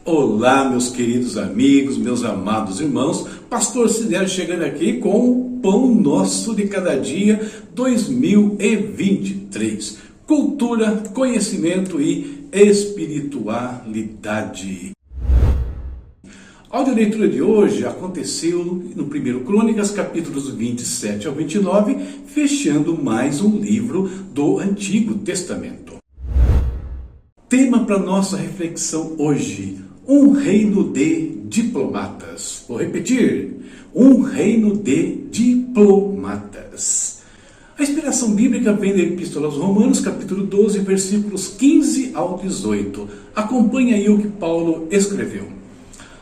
Olá, meus queridos amigos, meus amados irmãos, Pastor Sidério chegando aqui com o Pão Nosso de Cada Dia 2023. Cultura, conhecimento e espiritualidade. A audioleitura de hoje aconteceu no 1 Crônicas, capítulos 27 ao 29, fechando mais um livro do Antigo Testamento. Tema para nossa reflexão hoje: um reino de diplomatas. Vou repetir: um reino de diplomatas. A inspiração bíblica vem da Epístola aos Romanos, capítulo 12, versículos 15 ao 18. Acompanhe aí o que Paulo escreveu.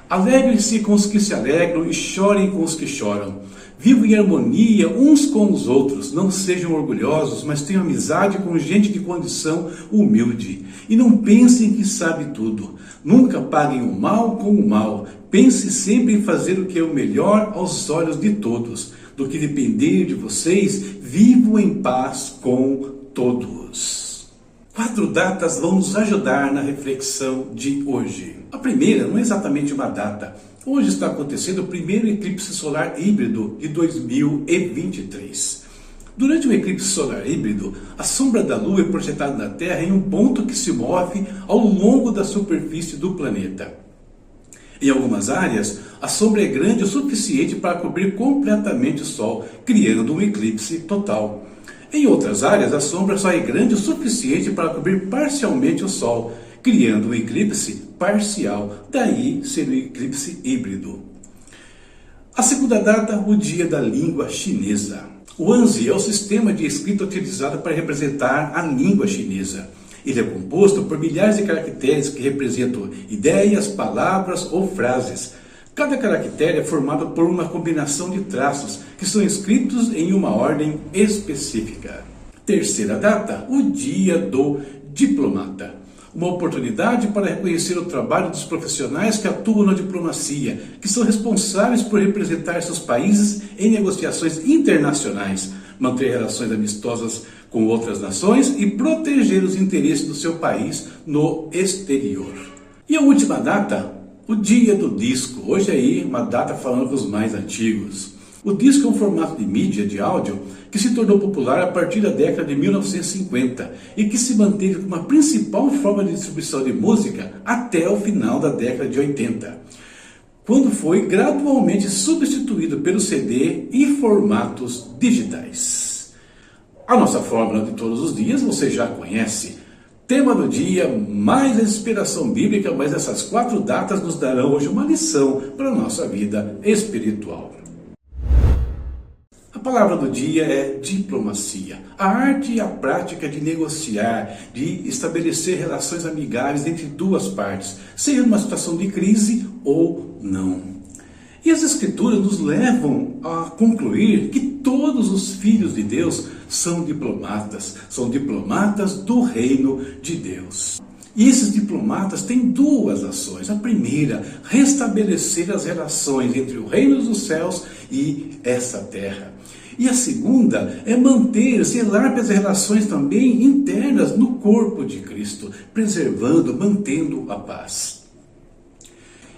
Alegrem-se com os que se alegram e chorem com os que choram. Vivam em harmonia uns com os outros. Não sejam orgulhosos, mas tenham amizade com gente de condição humilde. E não pensem que sabe tudo. Nunca paguem o mal com o mal. Pense sempre em fazer o que é o melhor aos olhos de todos. Do que depender de vocês, vivam em paz com todos. 4 datas vão nos ajudar na reflexão de hoje. A primeira não é exatamente uma data. Hoje está acontecendo o primeiro eclipse solar híbrido de 2023. Durante o eclipse solar híbrido, a sombra da Lua é projetada na Terra em um ponto que se move ao longo da superfície do planeta. Em algumas áreas, a sombra é grande o suficiente para cobrir completamente o Sol, criando um eclipse total. Em outras áreas, a sombra só é grande o suficiente para cobrir parcialmente o Sol, criando um eclipse parcial, daí ser um eclipse híbrido. A segunda data, o dia da língua chinesa. O Hanzi é o sistema de escrita utilizado para representar a língua chinesa. Ele é composto por milhares de caracteres que representam ideias, palavras ou frases. Cada caractere é formado por uma combinação de traços que são escritos em uma ordem específica. Terceira data, o dia do diplomata. Uma oportunidade para reconhecer o trabalho dos profissionais que atuam na diplomacia, que são responsáveis por representar seus países em negociações internacionais, manter relações amistosas com outras nações e proteger os interesses do seu país no exterior. E a última data, o dia do disco. Hoje aí uma data falando com os mais antigos. O disco é um formato de mídia, de áudio, que se tornou popular a partir da década de 1950 e que se manteve como a principal forma de distribuição de música até o final da década de 80, quando foi gradualmente substituído pelo CD e formatos digitais. A nossa fórmula de todos os dias você já conhece. Tema do dia, mais a inspiração bíblica, mas essas 4 datas nos darão hoje uma lição para a nossa vida espiritual. A palavra do dia é diplomacia. A arte e a prática de negociar, de estabelecer relações amigáveis entre duas partes, seja numa situação de crise ou não. E as Escrituras nos levam a concluir que todos os filhos de Deus são diplomatas do reino de Deus. E esses diplomatas têm 2 ações. A primeira, restabelecer as relações entre o reino dos céus e essa terra. E a segunda é zelar pelas relações também internas no corpo de Cristo, preservando, mantendo a paz.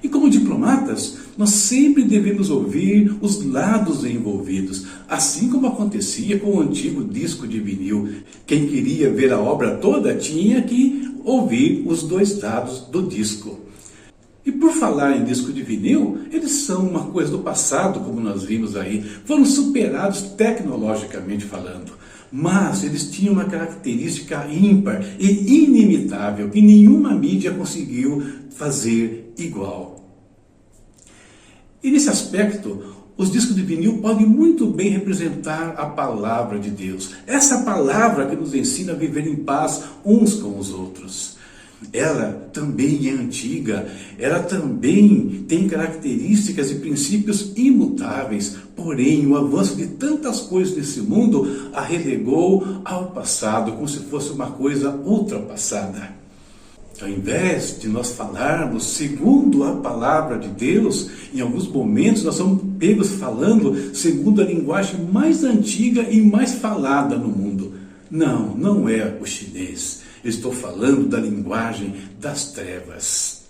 E como diplomatas, nós sempre devemos ouvir os lados envolvidos, assim como acontecia com o antigo disco de vinil. Quem queria ver a obra toda tinha que ouvir os 2 lados do disco. E por falar em disco de vinil, eles são uma coisa do passado, como nós vimos aí, foram superados tecnologicamente falando. Mas eles tinham uma característica ímpar e inimitável, que nenhuma mídia conseguiu fazer igual. E nesse aspecto, os discos de vinil podem muito bem representar a palavra de Deus. Essa palavra que nos ensina a viver em paz uns com os outros. Ela também é antiga, ela também tem características e princípios imutáveis, porém o avanço de tantas coisas nesse mundo a relegou ao passado, como se fosse uma coisa ultrapassada. Ao invés de nós falarmos segundo a palavra de Deus, em alguns momentos nós somos pegos falando segundo a linguagem mais antiga e mais falada no mundo. Não, não é o chinês. Eu estou falando da linguagem das trevas.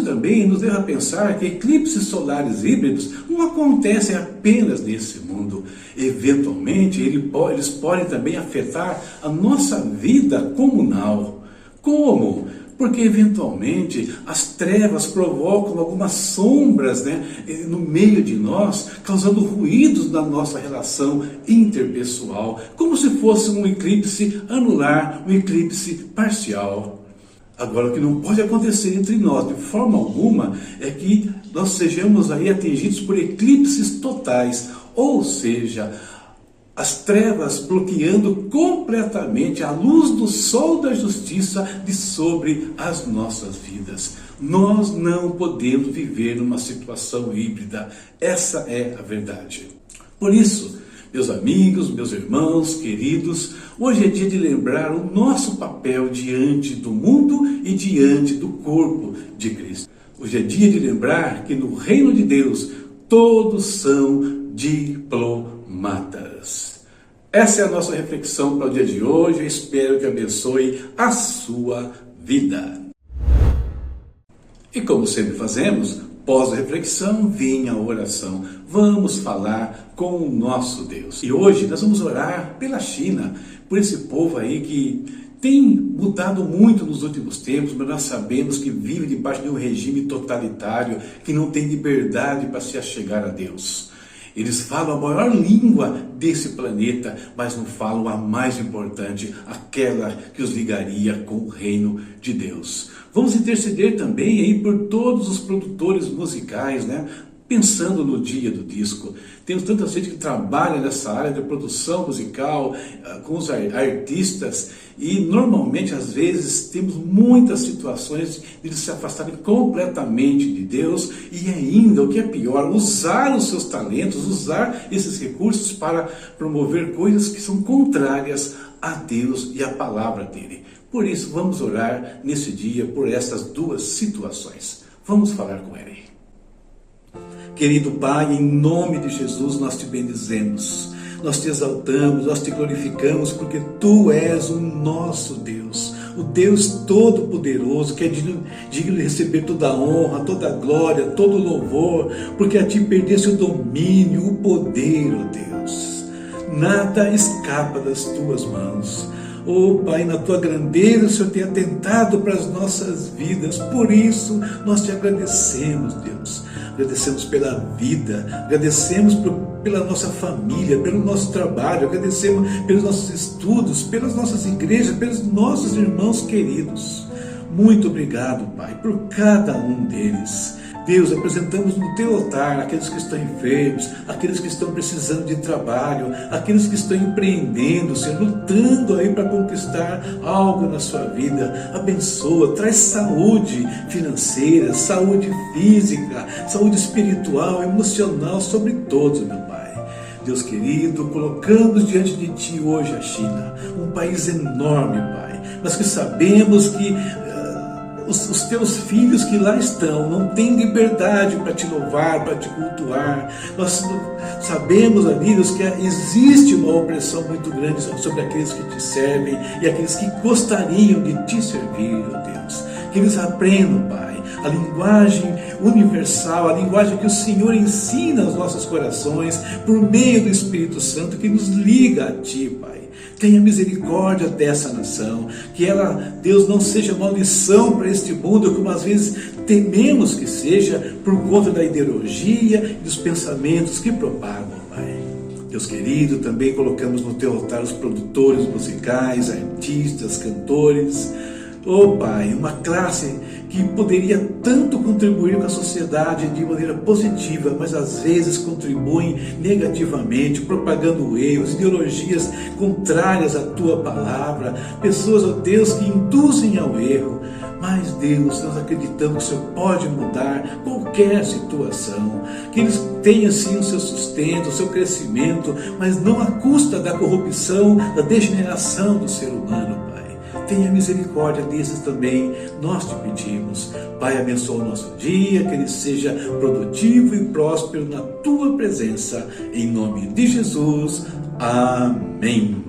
também nos leva a pensar que eclipses solares híbridos não acontecem apenas nesse mundo. Eventualmente, eles podem também afetar a nossa vida comunal. Como? Porque eventualmente as trevas provocam algumas sombras, no meio de nós, causando ruídos na nossa relação interpessoal, como se fosse um eclipse anular, um eclipse parcial. Agora, o que não pode acontecer entre nós, de forma alguma, é que nós sejamos aí atingidos por eclipses totais, ou seja, as trevas bloqueando completamente a luz do sol da justiça de sobre as nossas vidas. Nós não podemos viver numa situação híbrida. Essa é a verdade. Por isso, meus amigos, meus irmãos, queridos, hoje é dia de lembrar o nosso papel diante do mundo e diante do corpo de Cristo. Hoje é dia de lembrar que no reino de Deus todos são diplomatas. Essa é a nossa reflexão para o dia de hoje. Eu espero que abençoe a sua vida. E como sempre fazemos, após a reflexão, vem a oração. Vamos falar com o nosso Deus. E hoje nós vamos orar pela China, por esse povo aí que tem mudado muito nos últimos tempos, mas nós sabemos que vive debaixo de um regime totalitário, que não tem liberdade para se achegar a Deus. Eles falam a maior língua desse planeta, mas não falam a mais importante, aquela que os ligaria com o reino de Deus. Vamos interceder também aí por todos os produtores musicais, pensando no dia do disco. Temos tanta gente que trabalha nessa área de produção musical, com os artistas, e normalmente, às vezes, temos muitas situações de eles se afastarem completamente de Deus e ainda, o que é pior, usar os seus talentos, usar esses recursos para promover coisas que são contrárias a Deus e a palavra dele. Por isso, vamos orar nesse dia por essas duas situações. Vamos falar com ele. Querido Pai, em nome de Jesus nós te bendizemos, nós te exaltamos, nós te glorificamos, porque Tu és o nosso Deus, o Deus Todo-Poderoso, que é digno de receber toda a honra, toda a glória, todo o louvor, porque a Ti pertence o domínio, o poder, ó Deus. Nada escapa das Tuas mãos. Oh Pai, na Tua grandeza o Senhor tem atentado para as nossas vidas, por isso nós te agradecemos, Deus. Agradecemos pela vida, agradecemos pela nossa família, pelo nosso trabalho, agradecemos pelos nossos estudos, pelas nossas igrejas, pelos nossos irmãos queridos. Muito obrigado, Pai, por cada um deles. Deus, apresentamos no Teu altar aqueles que estão enfermos, aqueles que estão precisando de trabalho, aqueles que estão empreendendo, Senhor, lutando aí para conquistar algo na sua vida. Abençoa, traz saúde financeira, saúde física, saúde espiritual, emocional, sobre todos, meu Pai. Deus querido, colocamos diante de Ti hoje a China, um país enorme, Pai, mas que sabemos que os Teus filhos que lá estão não têm liberdade para Te louvar, para Te cultuar. Nós sabemos, amigos, que existe uma opressão muito grande sobre aqueles que Te servem e aqueles que gostariam de Te servir, ó Deus. Que eles aprendam, Pai, a linguagem universal, a linguagem que o Senhor ensina aos nossos corações por meio do Espírito Santo que nos liga a Ti, Pai. Tenha misericórdia dessa nação, que ela, Deus, não seja maldição para este mundo, como às vezes tememos que seja, por conta da ideologia e dos pensamentos que propagam, Pai. Deus querido, também colocamos no Teu altar os produtores musicais, artistas, cantores. Oh Pai, uma classe que poderia tanto contribuir com a sociedade de maneira positiva, mas às vezes contribuem negativamente, propagando erros, ideologias contrárias à Tua palavra, pessoas, ó Deus, que induzem ao erro. Mas Deus, nós acreditamos que o Senhor pode mudar qualquer situação, que eles tenham sim o seu sustento, o seu crescimento, mas não à custa da corrupção, da degeneração do ser humano, Pai. Tenha misericórdia desses também, nós te pedimos. Pai, abençoa o nosso dia, que ele seja produtivo e próspero na Tua presença, em nome de Jesus. Amém.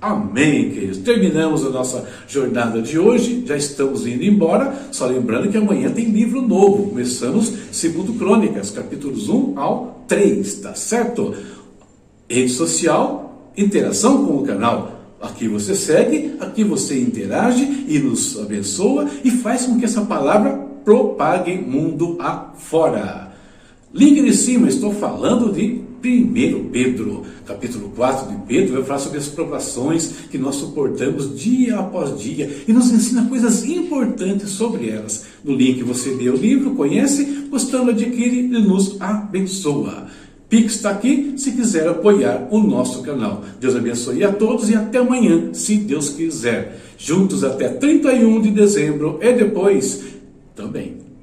Amém, queridos. Terminamos a nossa jornada de hoje, já estamos indo embora, só lembrando que amanhã tem livro novo. Começamos 2 Crônicas, capítulos 1 ao 3, tá certo? Rede social, interação com o canal. Aqui você segue, aqui você interage e nos abençoa e faz com que essa palavra propague mundo afora. Link de cima, estou falando de 1 Pedro, capítulo 4 de Pedro, vai falar sobre as provações que nós suportamos dia após dia e nos ensina coisas importantes sobre elas. No link você lê o livro, conhece, gostando, adquire e nos abençoa. Pix está aqui se quiser apoiar o nosso canal. Deus abençoe a todos e até amanhã, se Deus quiser. Juntos até 31 de dezembro e depois também.